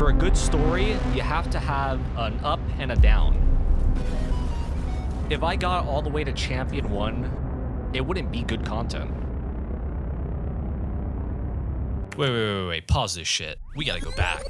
For a good story, you have to have an up and a down. If I got all the way to Champion 1, it wouldn't be good content. Wait. Pause this shit. We gotta go back.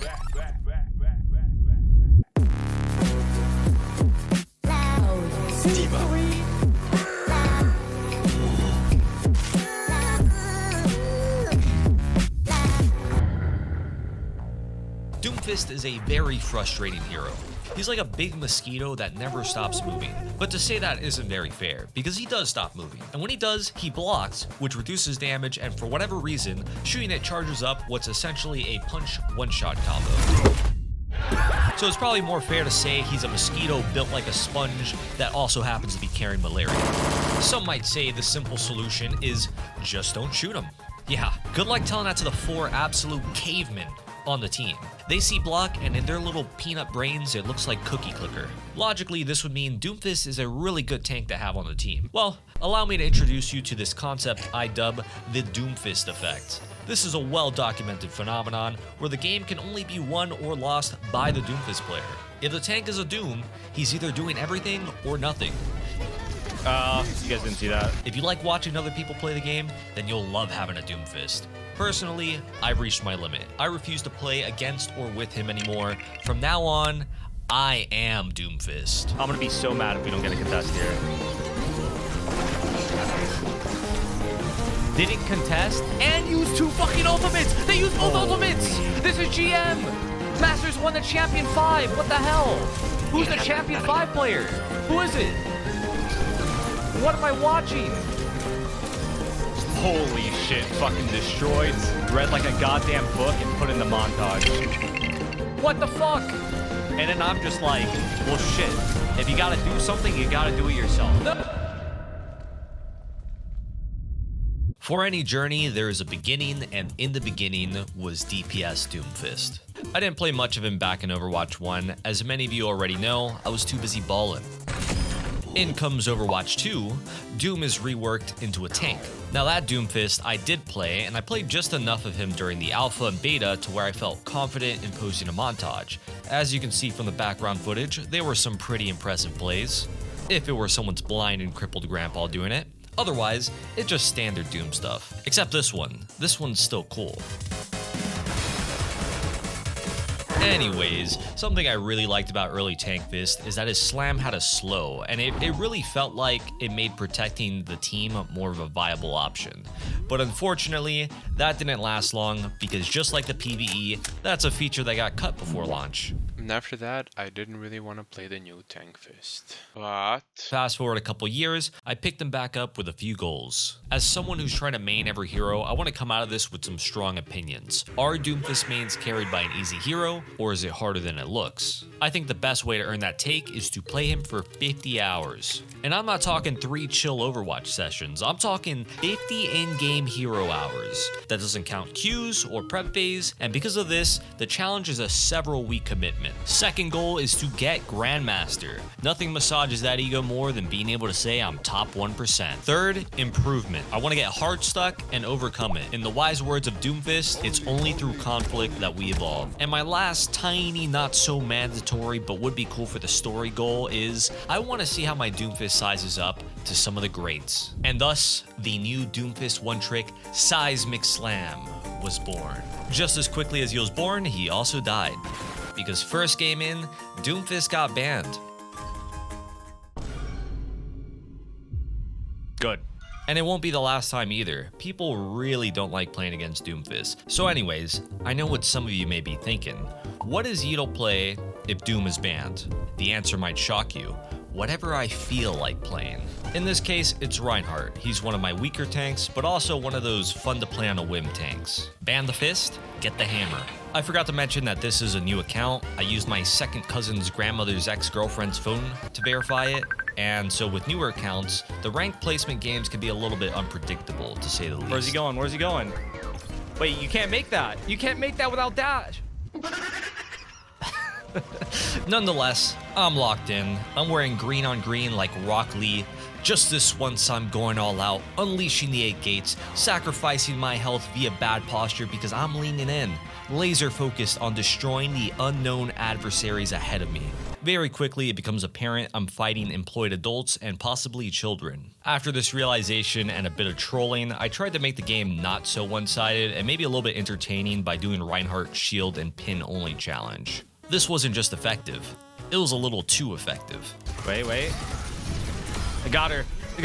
Doomfist is a very frustrating hero. He's like a big mosquito that never stops moving. But to say that isn't very fair, because he does stop moving. And when he does, he blocks, which reduces damage, and for whatever reason, shooting it charges up what's essentially a punch one-shot combo. So it's probably more fair to say he's a mosquito built like a sponge that also happens to be carrying malaria. Some might say the simple solution is just don't shoot him. Yeah, good luck telling that to the 4 absolute cavemen on the team. They see block, and in their little peanut brains, it looks like cookie clicker. Logically, this would mean Doomfist is a really good tank to have on the team. Well, allow me to introduce you to this concept I dub the Doomfist effect. This is a well-documented phenomenon where the game can only be won or lost by the Doomfist player. If the tank is a Doom, he's either doing everything or nothing. You guys didn't see that. If you like watching other people play the game, then you'll love having a Doomfist. Personally, I've reached my limit. I refuse to play against or with him anymore. From now on, I am Doomfist. I'm gonna be so mad if we don't get a contest here. Didn't contest and use 2 fucking ultimates. They used both ultimates. This is GM. Masters won the Champion 5. What the hell? Who's the Champion 5 player? Who is it? What am I watching? Holy shit, fucking destroyed. Read like a goddamn book and put in the montage. What the fuck? And then I'm just like, well shit. If you gotta do something, you gotta do it yourself. For any journey, there is a beginning, and in the beginning was DPS Doomfist. I didn't play much of him back in Overwatch 1. As many of you already know, I was too busy ballin'. In comes Overwatch 2, Doom is reworked into a tank. Now that Doomfist I did play, and I played just enough of him during the alpha and beta to where I felt confident in posting a montage. As you can see from the background footage, there were some pretty impressive plays. If it were someone's blind and crippled grandpa doing it. Otherwise, it's just standard Doom stuff. Except this one. This one's still cool. Anyways, something I really liked about early Tankfist is that his slam had a slow, and it really felt like it made protecting the team more of a viable option. But unfortunately, that didn't last long because just like the PvE, that's a feature that got cut before launch. And after that, I didn't really want to play the new Tankfist. But fast forward a couple years, I picked him back up with a few goals. As someone who's trying to main every hero, I want to come out of this with some strong opinions. Are Doomfist mains carried by an easy hero, or is it harder than it looks? I think the best way to earn that take is to play him for 50 hours. And I'm not talking 3 chill Overwatch sessions, I'm talking 50 in-game hero hours. That doesn't count queues or prep phase, and because of this, the challenge is a several week commitment. Second goal is to get Grandmaster. Nothing massages that ego more than being able to say I'm top 1%. Third, improvement. I want to get hard stuck and overcome it. In the wise words of Doomfist, it's only through conflict that we evolve. And my last tiny, not so mandatory, but would be cool for the story goal is I want to see how my Doomfist sizes up to some of the greats. And thus, the new Doomfist one-trick Seismic Slam was born. Just as quickly as he was born, he also died. Because first game in, Doomfist got banned. Good. And it won't be the last time either. People really don't like playing against Doomfist. So anyways, I know what some of you may be thinking. What does yeatle play if Doom is banned? The answer might shock you. Whatever I feel like playing. In this case, it's Reinhardt. He's one of my weaker tanks, but also one of those fun to play on a whim tanks. Ban the fist, get the hammer. I forgot to mention that this is a new account. I used my second cousin's grandmother's ex-girlfriend's phone to verify it. And so with newer accounts, the rank placement games can be a little bit unpredictable, to say the least. Where's he going? Where's he going? Wait, you can't make that. You can't make that without dash. Nonetheless, I'm locked in. I'm wearing green on green like Rock Lee. Just this once I'm going all out, unleashing the 8 gates, sacrificing my health via bad posture because I'm leaning in, laser focused on destroying the unknown adversaries ahead of me. Very quickly it becomes apparent I'm fighting employed adults and possibly children. After this realization and a bit of trolling, I tried to make the game not so one-sided and maybe a little bit entertaining by doing Reinhardt's shield and pin only challenge. This wasn't just effective, it was a little too effective. Wait. I got her. I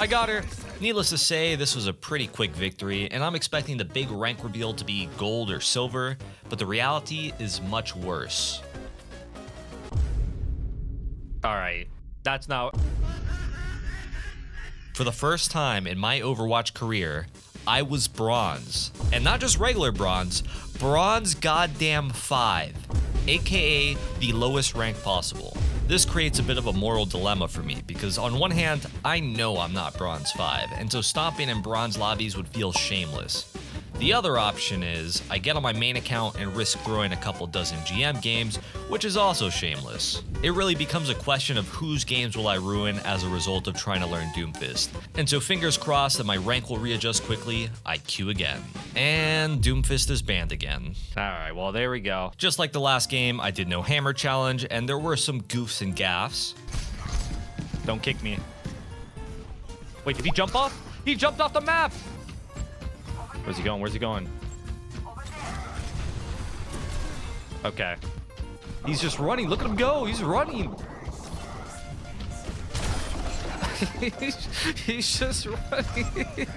got her. Needless to say, this was a pretty quick victory, and I'm expecting the big rank reveal to be gold or silver, but the reality is much worse. Alright, that's not... For the first time in my Overwatch career, I was bronze. And not just regular bronze, bronze goddamn 5, aka the lowest rank possible. This creates a bit of a moral dilemma for me because on one hand, I know I'm not bronze 5, and so stomping in bronze lobbies would feel shameless. The other option is I get on my main account and risk throwing a couple dozen GM games, which is also shameless. It really becomes a question of whose games will I ruin as a result of trying to learn Doomfist. And so fingers crossed that my rank will readjust quickly, I queue again. And Doomfist is banned again. Alright, well there we go. Just like the last game, I did no hammer challenge, and there were some goofs and gaffes. Don't kick me. Wait, did he jump off? He jumped off the map! Where's he going? Where's he going? Okay. He's just running. Look at him go. He's running. He's just running.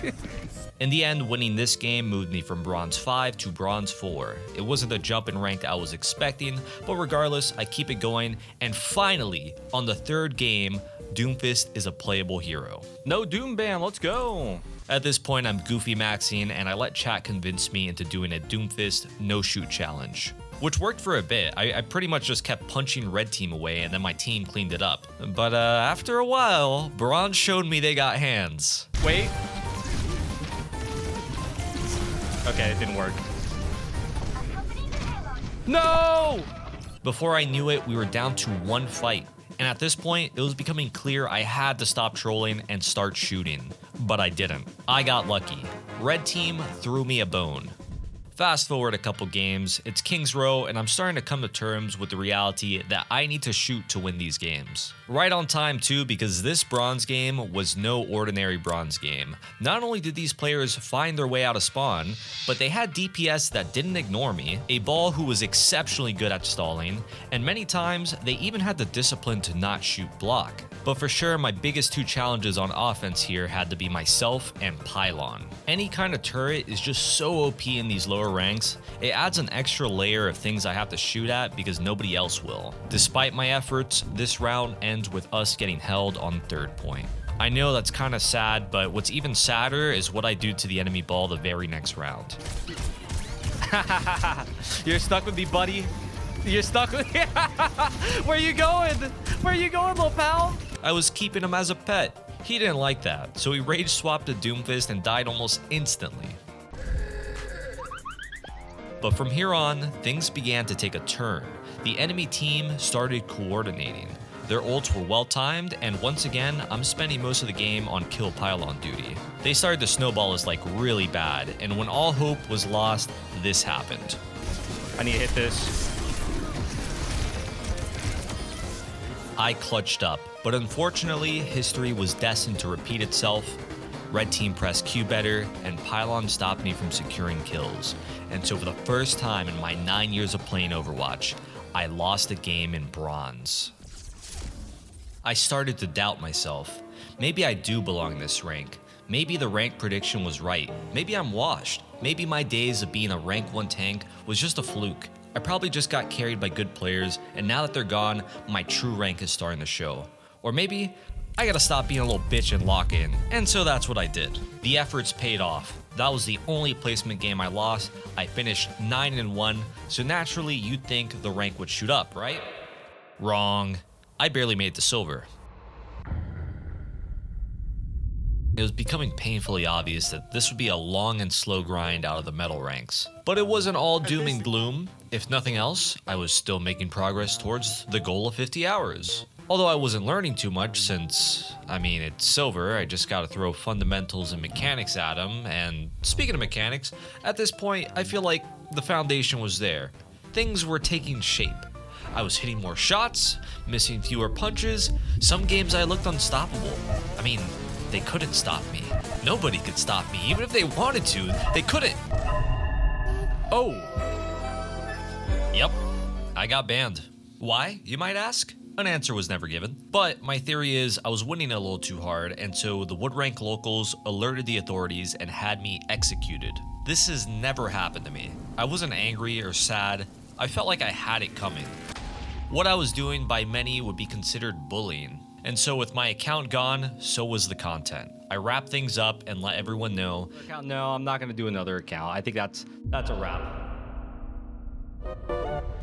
In the end, winning this game moved me from bronze 5 to bronze 4. It wasn't the jump in rank I was expecting, but regardless, I keep it going, and finally, on the 3rd game, Doomfist is a playable hero. No Doom ban, let's go. At this point, I'm goofy maxing, and I let chat convince me into doing a Doomfist no-shoot challenge, which worked for a bit. I pretty much just kept punching red team away, and then my team cleaned it up. But after a while, bronze showed me they got hands. Wait. Okay, it didn't work. No! Before I knew it, we were down to 1 fight. And at this point, it was becoming clear I had to stop trolling and start shooting. But I didn't. I got lucky. Red team threw me a bone. Fast forward a couple games, it's King's Row, and I'm starting to come to terms with the reality that I need to shoot to win these games. Right on time too, because this bronze game was no ordinary bronze game. Not only did these players find their way out of spawn, but they had DPS that didn't ignore me, a ball who was exceptionally good at stalling, and many times they even had the discipline to not shoot block. But for sure, my biggest 2 challenges on offense here had to be myself and Pylon. Any kind of turret is just so OP in these lower ranks, it adds an extra layer of things I have to shoot at because nobody else will. Despite my efforts, this round ends with us getting held on 3rd point. I know that's kind of sad, but what's even sadder is what I do to the enemy ball the very next round. You're stuck with me, buddy. You're stuck with me. Where you going? Where you going, little pal? I was keeping him as a pet. He didn't like that, so he rage swapped to Doomfist and died almost instantly. But from here on, things began to take a turn. The enemy team started coordinating. Their ults were well timed, and once again, I'm spending most of the game on kill pylon duty. They started to snowball us like really bad, and when all hope was lost, this happened. I need to hit this. I clutched up, but unfortunately, history was destined to repeat itself. Red team pressed Q better, and Pylon stopped me from securing kills. And so for the first time in my 9 years of playing Overwatch, I lost a game in bronze. I started to doubt myself. Maybe I do belong in this rank. Maybe the rank prediction was right. Maybe I'm washed. Maybe my days of being a rank 1 tank was just a fluke. I probably just got carried by good players, and now that they're gone, my true rank is starting to show. Or maybe I gotta stop being a little bitch and lock in. And so that's what I did. The efforts paid off. That was the only placement game I lost. I finished 9-1, so naturally you'd think the rank would shoot up, right? Wrong. I barely made it to silver. It was becoming painfully obvious that this would be a long and slow grind out of the metal ranks. But it wasn't all doom and gloom. If nothing else, I was still making progress towards the goal of 50 hours. Although I wasn't learning too much since, I mean, it's silver, I just gotta throw fundamentals and mechanics at him, and speaking of mechanics, at this point, I feel like the foundation was there. Things were taking shape. I was hitting more shots, missing fewer punches. Some games I looked unstoppable. I mean, they couldn't stop me. Nobody could stop me. Even if they wanted to, they couldn't. Oh. Yep, I got banned. Why, you might ask? An answer was never given. But my theory is I was winning a little too hard, and so the wood rank locals alerted the authorities and had me executed. This has never happened to me. I wasn't angry or sad. I felt like I had it coming. What I was doing by many would be considered bullying. And so with my account gone, so was the content. I wrapped things up and let everyone know. No, I'm not gonna do another account. I think that's a wrap.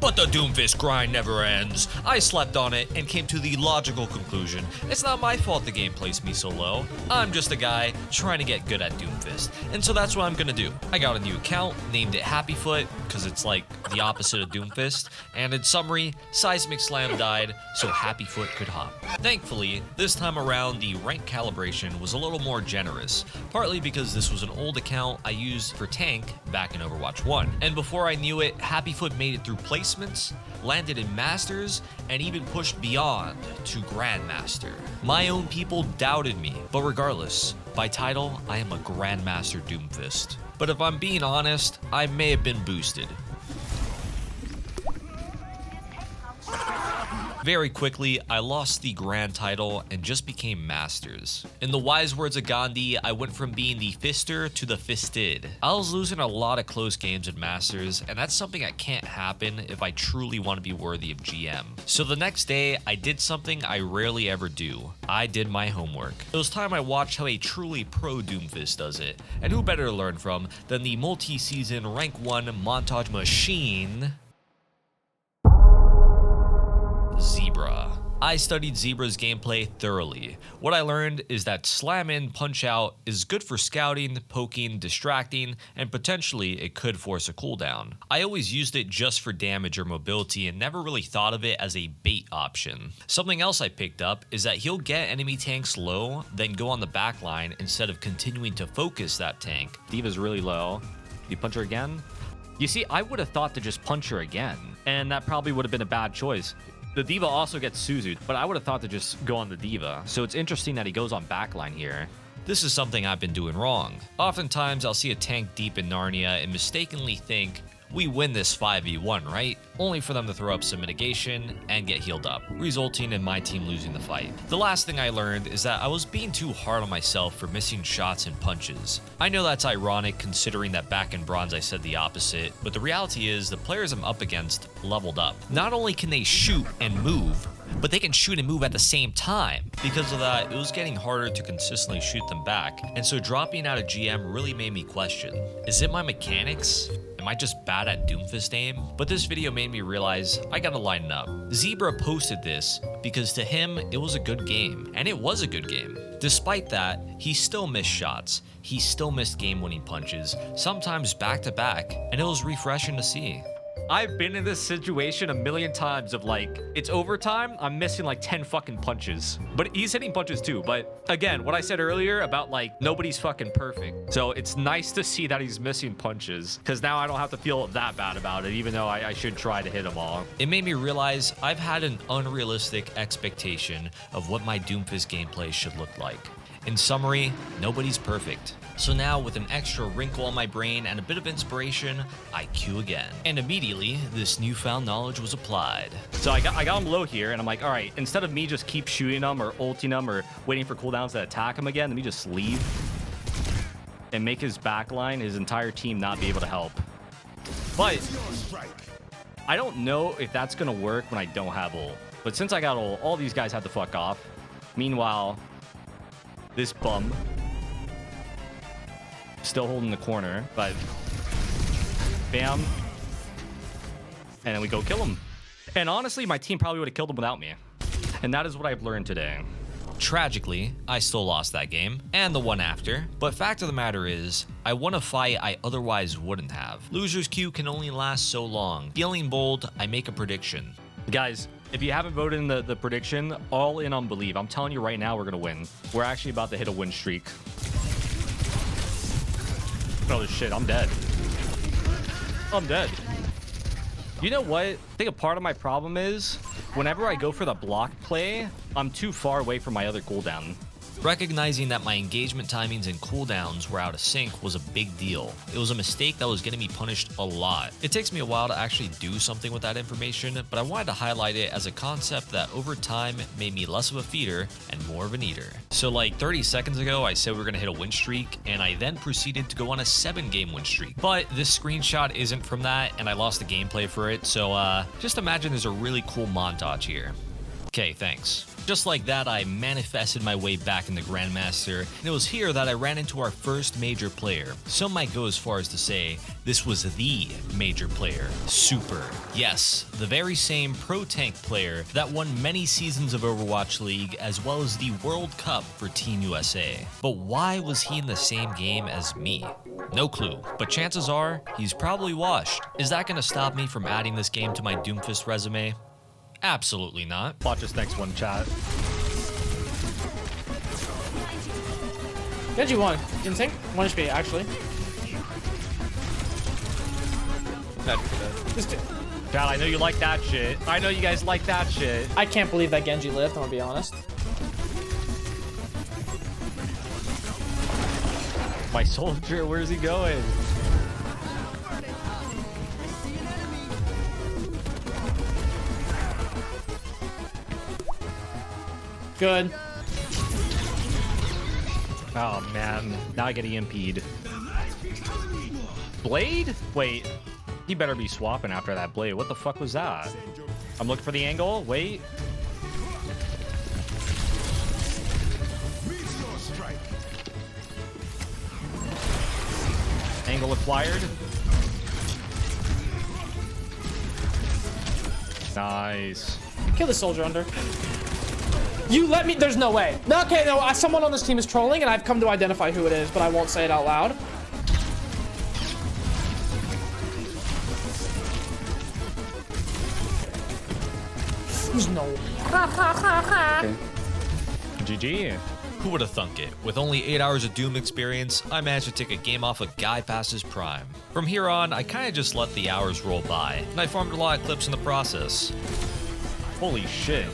But the Doomfist grind never ends. I slept on it and came to the logical conclusion. It's not my fault the game placed me so low. I'm just a guy trying to get good at Doomfist. And so that's what I'm gonna do. I got a new account, named it Happyfoot, because it's like the opposite of Doomfist. And in summary, Seismic Slam died, so Happyfoot could hop. Thankfully, this time around, the rank calibration was a little more generous. Partly because this was an old account I used for tank back in Overwatch 1. And before I knew it, Happyfoot made it through placements, landed in Masters, and even pushed beyond to Grandmaster. My own people doubted me, but regardless, by title, I am a Grandmaster Doomfist. But if I'm being honest, I may have been boosted. Very quickly, I lost the grand title and just became Masters. In the wise words of Gandhi, I went from being the fister to the fisted. I was losing a lot of close games in Masters, and that's something that can't happen if I truly want to be worthy of GM. So the next day, I did something I rarely ever do. I did my homework. It was time I watched how a truly pro Doomfist does it, and who better to learn from than the multi-season rank 1 montage machine, Zebra. I studied Zebra's gameplay thoroughly. What I learned is that slam in, punch out is good for scouting, poking, distracting, and potentially it could force a cooldown. I always used it just for damage or mobility and never really thought of it as a bait option. Something else I picked up is that he'll get enemy tanks low, then go on the back line instead of continuing to focus that tank. Diva's really low. You punch her again? You see, I would have thought to just punch her again, and that probably would have been a bad choice. The Diva also gets Suzu'd, but I would have thought to just go on the Diva. So it's interesting that he goes on backline here. This is something I've been doing wrong. Oftentimes, I'll see a tank deep in Narnia and mistakenly think, we win this 5v1, right? Only for them to throw up some mitigation and get healed up, resulting in my team losing the fight. The last thing I learned is that I was being too hard on myself for missing shots and punches. I know that's ironic considering that back in Bronze I said the opposite, but the reality is the players I'm up against leveled up. Not only can they shoot and move, but they can shoot and move at the same time. Because of that, it was getting harder to consistently shoot them back, and so dropping out of GM really made me question, is it my mechanics? Am I just bad at Doomfist aim? But this video made me realize I gotta lighten up. Zebra posted this because to him, it was a good game, and it was a good game. Despite that, he still missed shots. He still missed game-winning punches, sometimes back-to-back, and it was refreshing to see. I've been in this situation a million times of like, it's overtime, I'm missing like 10 fucking punches. But he's hitting punches too. But again, what I said earlier about like, nobody's fucking perfect. So it's nice to see that he's missing punches, because now I don't have to feel that bad about it, even though I should try to hit them all. It made me realize I've had an unrealistic expectation of what my Doomfist gameplay should look like. In summary, nobody's perfect. So now, with an extra wrinkle on my brain and a bit of inspiration, I queue again. And immediately, this newfound knowledge was applied. So I got him low here, and I'm like, all right, instead of me just keep shooting him or ulting him or waiting for cooldowns to attack him again, let me just leave and make his backline, his entire team not be able to help. But I don't know if that's going to work when I don't have ult. But since I got ult, all these guys have to fuck off. Meanwhile, this bum still holding the corner, but bam, and then we go kill him. And honestly, my team probably would have killed him without me. And that is what I've learned today. Tragically, I still lost that game, and the one after, but fact of the matter is, I won a fight I otherwise wouldn't have. Loser's queue can only last so long. Feeling bold, I make a prediction. Guys, If you haven't voted in the prediction, all in on Believe. I'm telling you right now, we're going to win. We're actually about to hit a win streak. Oh, shit. I'm dead. I'm dead. You know what? I think a part of my problem is whenever I go for the block play, I'm too far away from my other cooldown. Recognizing that my engagement timings and cooldowns were out of sync was a big deal. It was a mistake that was getting me punished a lot. It takes me a while to actually do something with that information, but I wanted to highlight it as a concept that over time made me less of a feeder and more of an eater. So like 30 seconds ago, I said we were gonna hit a win streak, and I then proceeded to go on a 7-game win streak. But this screenshot isn't from that, and I lost the gameplay for it, so just imagine there's a really cool montage here. Okay, thanks. Just like that, I manifested my way back in the Grandmaster, and it was here that I ran into our first major player. Some might go as far as to say this was the major player, Super. Yes, the very same pro tank player that won many seasons of Overwatch League as well as the World Cup for Team USA. But why was he in the same game as me? No clue, but chances are he's probably washed. Is that going to stop me from adding this game to my Doomfist resume? Absolutely not. Watch this next one, chat. Genji won. In sync? 1 HP, actually. Just Chat, I know you like that shit. I know you guys like that shit. I can't believe that Genji lived, I'm gonna be honest. My soldier, where's he going? Good. Oh, man. Now I get EMP'd. Blade? Wait. He better be swapping after that blade. What the fuck was that? I'm looking for the angle. Wait. Angle acquired. Nice. Kill the soldier under. You let me. There's no way. Okay, no. Someone on this team is trolling, and I've come to identify who it is, but I won't say it out loud. There's no. Okay. GG. Who would have thunk it? With only 8 hours of Doom experience, I managed to take a game off a guy past his prime. From here on, I kinda just let the hours roll by, and I farmed a lot of clips in the process. Holy shit.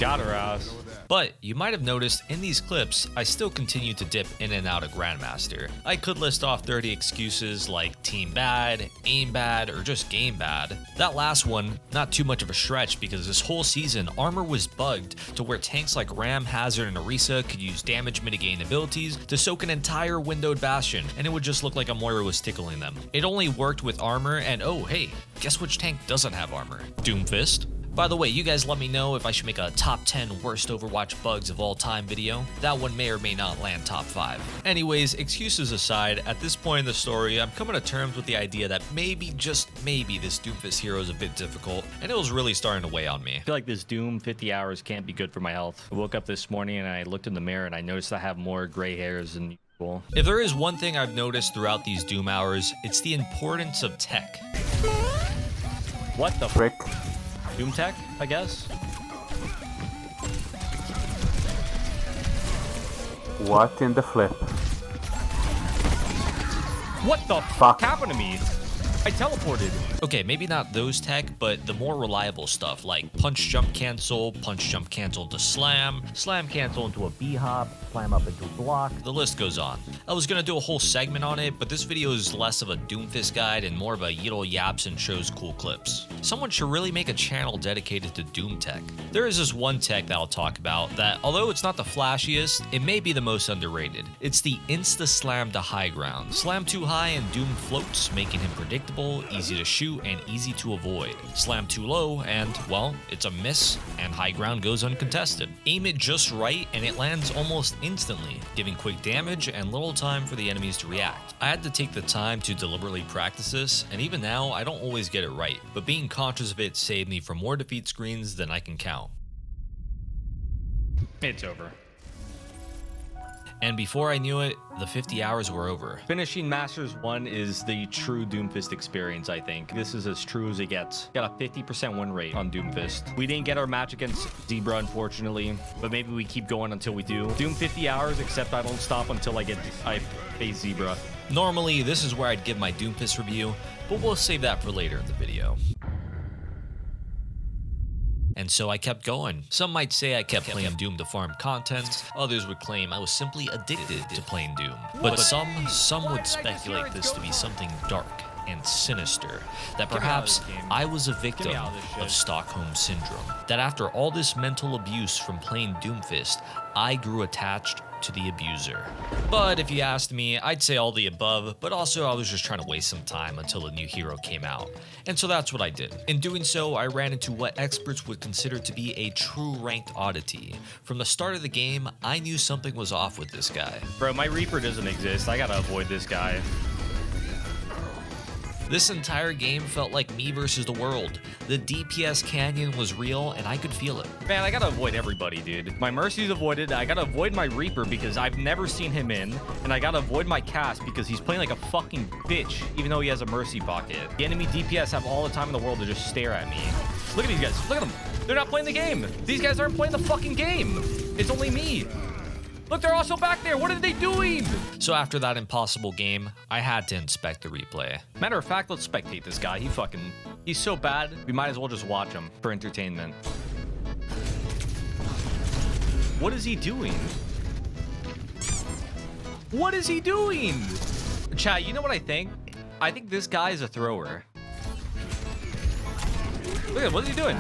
Got her ass. But you might have noticed in these clips, I still continue to dip in and out of Grandmaster. I could list off 30 excuses like team bad, aim bad, or just game bad. That last one, not too much of a stretch because this whole season, armor was bugged to where tanks like Ram, Hazard, and Orisa could use damage mitigating abilities to soak an entire windowed bastion, and it would just look like a Moira was tickling them. It only worked with armor, and oh hey, guess which tank doesn't have armor? Doomfist. By the way, you guys let me know if I should make a top 10 worst Overwatch bugs of all time video. That one may or may not land top 5. Anyways, excuses aside, at this point in the story, I'm coming to terms with the idea that maybe, just maybe, this Doomfist hero is a bit difficult, and it was really starting to weigh on me. I feel like this Doom 50 hours can't be good for my health. I woke up this morning and I looked in the mirror and I noticed I have more gray hairs than usual. If there is one thing I've noticed throughout these Doom hours, it's the importance of tech. What the frick? Doom tech, I guess? What in the flip? What the fuck happened to me? I teleported. Okay, maybe not those tech, but the more reliable stuff like punch jump cancel to slam cancel into a B-hop, slam up into a block. The list goes on. I was gonna do a whole segment on it, but this video is less of a Doomfist guide and more of a yeatle yaps and shows cool clips. Someone should really make a channel dedicated to Doom tech. There is this one tech that I'll talk about that, although it's not the flashiest, it may be the most underrated. It's the insta slam to high ground. Slam too high and Doom floats, making him predictable, easy to shoot, and easy to avoid. Slam too low and, well, it's a miss and high ground goes uncontested. Aim it just right and it lands almost instantly, giving quick damage and little time for the enemies to react. I had to take the time to deliberately practice this, and even now I don't always get it right, but being conscious of it saved me from more defeat screens than I can count. It's over. And before I knew it, the 50 hours were over. Finishing Masters 1 is the true Doomfist experience, I think. This is as true as it gets. Got a 50% win rate on Doomfist. We didn't get our match against Zebra, unfortunately, but maybe we keep going until we do. Doom 50 hours, except I don't stop until I face Zebra. Normally, this is where I'd give my Doomfist review, but we'll save that for later in the video. And so I kept going. Some might say I kept playing Doom to farm content. Others would claim I was simply addicted to playing Doom. But some would speculate this to be something dark and sinister. That perhaps I was a victim of Stockholm Syndrome. That after all this mental abuse from playing Doomfist, I grew attached to the abuser. But if you asked me, I'd say all the above, but also I was just trying to waste some time until a new hero came out. And so that's what I did. In doing so, I ran into what experts would consider to be a true ranked oddity. From the start of the game, I knew something was off with this guy. Bro, my Reaper doesn't exist. I gotta avoid this guy. This entire game felt like me versus the world. The DPS canyon was real and I could feel it. Man, I gotta avoid everybody, dude. My Mercy's avoided. I gotta avoid my Reaper because I've never seen him in. And I gotta avoid my Cast because he's playing like a fucking bitch, even though he has a Mercy pocket. The enemy DPS have all the time in the world to just stare at me. Look at these guys. Look at them. They're not playing the game. These guys aren't playing the fucking game. It's only me. Look, they're also back there. What are they doing? So after that impossible game, I had to inspect the replay. Matter of fact, let's spectate this guy. He's so bad, we might as well just watch him for entertainment. What is he doing? What is he doing? Chat, you know what I think? I think this guy is a thrower. Look at, what is he doing?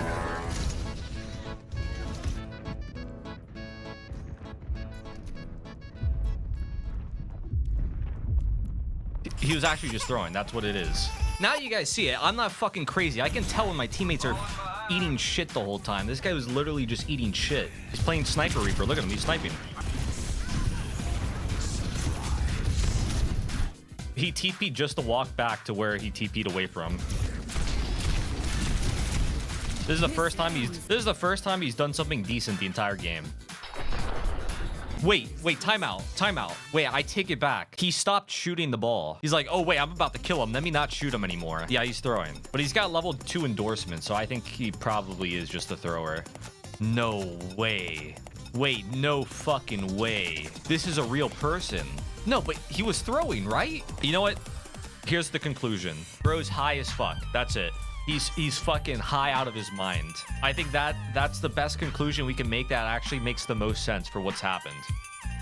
He was actually just throwing. That's what it is. Now you guys see it. I'm not fucking crazy. I can tell when my teammates are eating shit the whole time. This guy was literally just eating shit. He's playing Sniper Reaper. Look at him. He's sniping. He TP'd just to walk back to where he TP'd away from. This is the first time he's done something decent the entire game. Wait, timeout. Wait, I take it back. He stopped shooting the ball. He's like, oh, wait, I'm about to kill him. Let me not shoot him anymore. Yeah, he's throwing. But he's got level 2 endorsement, so I think he probably is just a thrower. No way. Wait, no fucking way. This is a real person. No, but he was throwing, right? You know what? Here's the conclusion. Bro's high as fuck. That's it. He's fucking high out of his mind. I think that's the best conclusion we can make that actually makes the most sense for what's happened.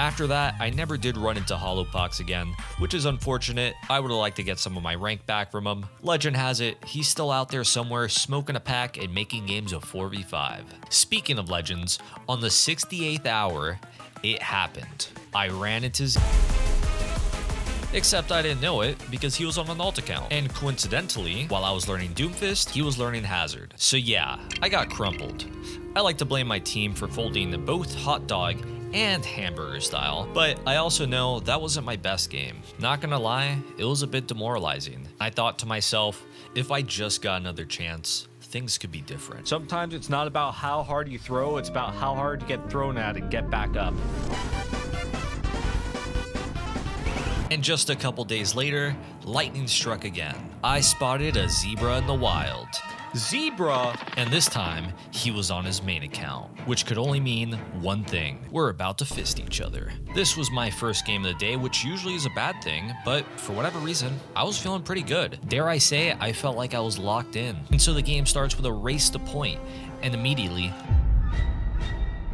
After that, I never did run into Hollowpox again, which is unfortunate. I would have liked to get some of my rank back from him. Legend has it, he's still out there somewhere smoking a pack and making games of 4v5. Speaking of legends, on the 68th hour, it happened. I ran into Except I didn't know it because he was on an alt account. And coincidentally, while I was learning Doomfist, he was learning Hazard. So yeah, I got crumpled. I like to blame my team for folding both hot dog and hamburger style, but I also know that wasn't my best game. Not gonna lie, it was a bit demoralizing. I thought to myself, if I just got another chance, things could be different. Sometimes it's not about how hard you throw, it's about how hard you get thrown at and get back up. And just a couple days later, lightning struck again. I spotted a zebra in the wild. Zebra? And this time, he was on his main account, which could only mean one thing. We're about to fist each other. This was my first game of the day, which usually is a bad thing, but for whatever reason, I was feeling pretty good. Dare I say, I felt like I was locked in. And so the game starts with a race to point, and immediately,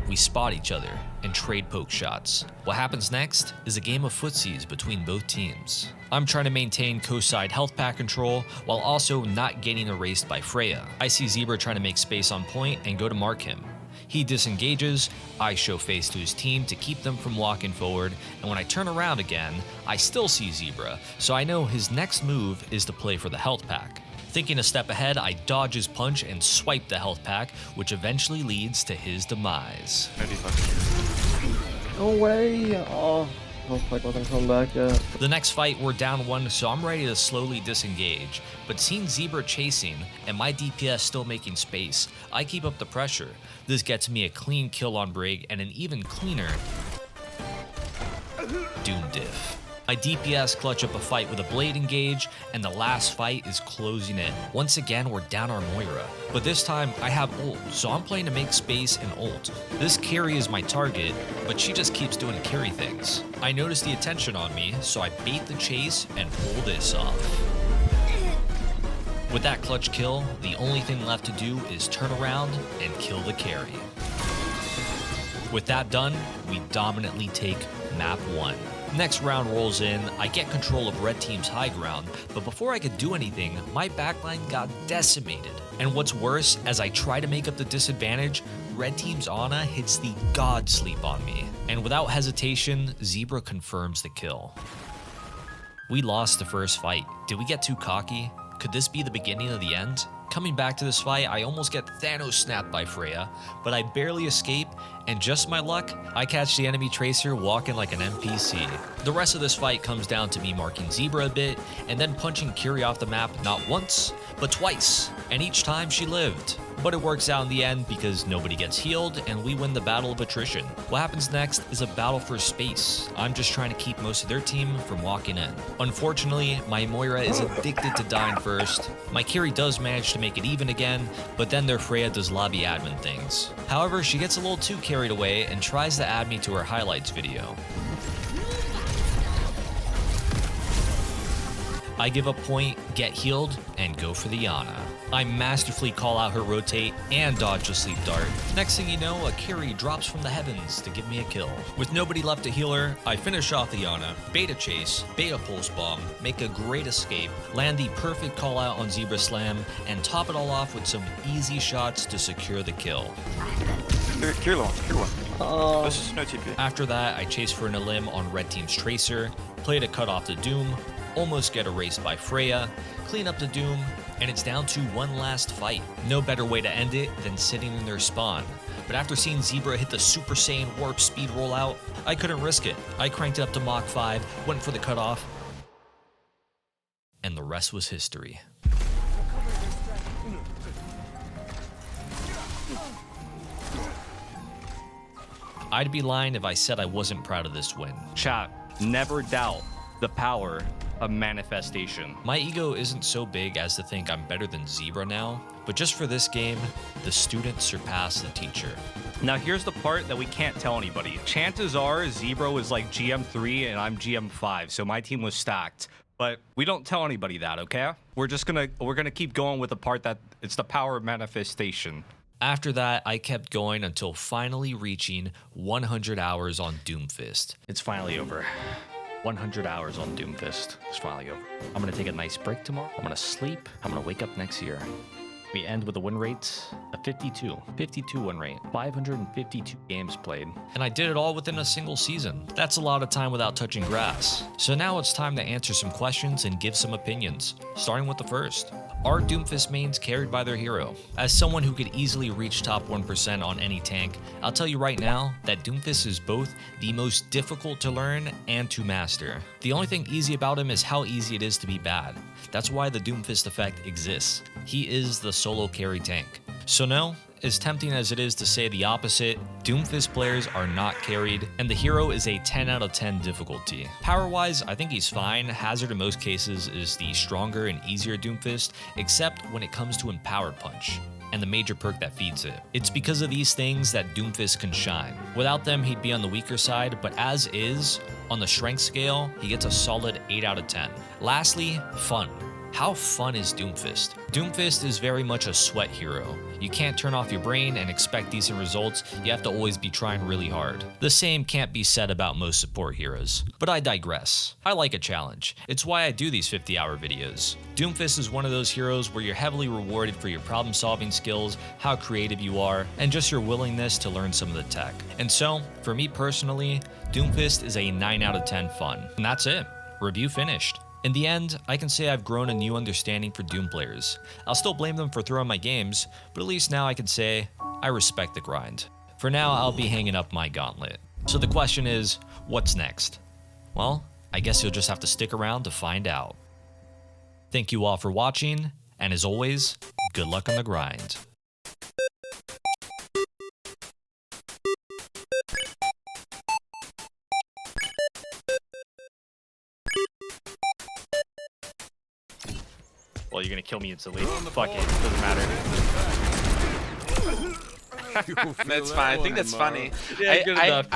we spot each other and trade poke shots. What happens next is a game of footsies between both teams. I'm trying to maintain co-side health pack control while also not getting erased by Freya. I see Zebra trying to make space on point and go to mark him. He disengages, I show face to his team to keep them from walking forward, and when I turn around again, I still see Zebra, so I know his next move is to play for the health pack. Thinking a step ahead, I dodge his punch and swipe the health pack, which eventually leads to his demise. No way! Oh, hope I doesn't come back yet. The next fight, we're down 1, so I'm ready to slowly disengage. But seeing Zebra chasing and my DPS still making space, I keep up the pressure. This gets me a clean kill on Brig and an even cleaner Doom Diff. My DPS clutch up a fight with a blade engage, and the last fight is closing in. Once again, we're down our Moira, but this time I have ult, so I'm playing to make space and ult. This carry is my target, but she just keeps doing carry things. I notice the attention on me, so I bait the chase and pull this off. With that clutch kill, the only thing left to do is turn around and kill the carry. With that done, we dominantly take map 1. Next round rolls in, I get control of red team's high ground, but before I could do anything, my backline got decimated. And what's worse, as I try to make up the disadvantage, red team's Ana hits the god sleep on me. And without hesitation, Zebra confirms the kill. We lost the first fight. Did we get too cocky? Could this be the beginning of the end? Coming back to this fight, I almost get Thanos snapped by Freya, but I barely escape, and just my luck, I catch the enemy Tracer walking like an NPC. The rest of this fight comes down to me marking Zebra a bit, and then punching Kiri off the map not once, but twice, and each time she lived. But it works out in the end because nobody gets healed, and we win the battle of attrition. What happens next is a battle for space. I'm just trying to keep most of their team from walking in. Unfortunately, my Moira is addicted to dying first. My Kiri does manage to make it even again, but then their Freya does lobby admin things. However, she gets a little too carried away and tries to add me to her highlights video. I give a point, get healed, and go for the Ana. I masterfully call out her rotate and dodge a sleep dart. Next thing you know, a carry drops from the heavens to give me a kill. With nobody left to heal her, I finish off the Ana, beta chase, beta pulse bomb, make a great escape, land the perfect call out on Zebra Slam, and top it all off with some easy shots to secure the kill. Kill one. This is no TP. After that, I chase for an elim on red team's Tracer, play to cut off the Doom, almost get erased by Freya, clean up the Doom, and it's down to one last fight. No better way to end it than sitting in their spawn. But after seeing Zebra hit the Super Saiyan warp speed rollout, I couldn't risk it. I cranked it up to Mach 5, went for the cutoff, and the rest was history. I'd be lying if I said I wasn't proud of this win. Chat, never doubt the power of manifestation. My ego isn't so big as to think I'm better than Zebra now, but just for this game, the student surpassed the teacher. Now here's the part that we can't tell anybody. Chances are Zebra was like GM3 and I'm GM5, so my team was stacked. But we don't tell anybody that, okay? We're gonna keep going with the part that it's the power of manifestation. After that, I kept going until finally reaching 100 hours on Doomfist. It's finally over. 100 hours on Doomfist. It's finally over. I'm gonna take a nice break tomorrow. I'm gonna sleep. I'm gonna wake up next year. We end with a win rate of 52. 52 win rate. 552 games played. And I did it all within a single season. That's a lot of time without touching grass. So now it's time to answer some questions and give some opinions, starting with the first. Are Doomfist mains carried by their hero? As someone who could easily reach top 1% on any tank, I'll tell you right now that Doomfist is both the most difficult to learn and to master. The only thing easy about him is how easy it is to be bad. That's why the Doomfist effect exists. He is the solo carry tank. So no, as tempting as it is to say the opposite, Doomfist players are not carried, and the hero is a 10 out of 10 difficulty. Power-wise, I think he's fine. Hazard in most cases is the stronger and easier Doomfist, except when it comes to Empowered Punch and the major perk that feeds it. It's because of these things that Doomfist can shine. Without them, he'd be on the weaker side, but as is, on the strength scale, he gets a solid 8 out of 10. Lastly, fun. How fun is Doomfist? Doomfist is very much a sweat hero. You can't turn off your brain and expect decent results, you have to always be trying really hard. The same can't be said about most support heroes. But I digress. I like a challenge. It's why I do these 50-hour videos. Doomfist is one of those heroes where you're heavily rewarded for your problem-solving skills, how creative you are, and just your willingness to learn some of the tech. And so, for me personally, Doomfist is a 9 out of 10 fun. And that's it. Review finished. In the end, I can say I've grown a new understanding for Doom players. I'll still blame them for throwing my games, but at least now I can say I respect the grind. For now, I'll be hanging up my gauntlet. So the question is, what's next? Well, I guess you'll just have to stick around to find out. Thank you all for watching, and as always, good luck on the grind. Well, you're gonna kill me instantly. Fuck it, doesn't matter. That's fine. I think that's funny. Yeah, good enough.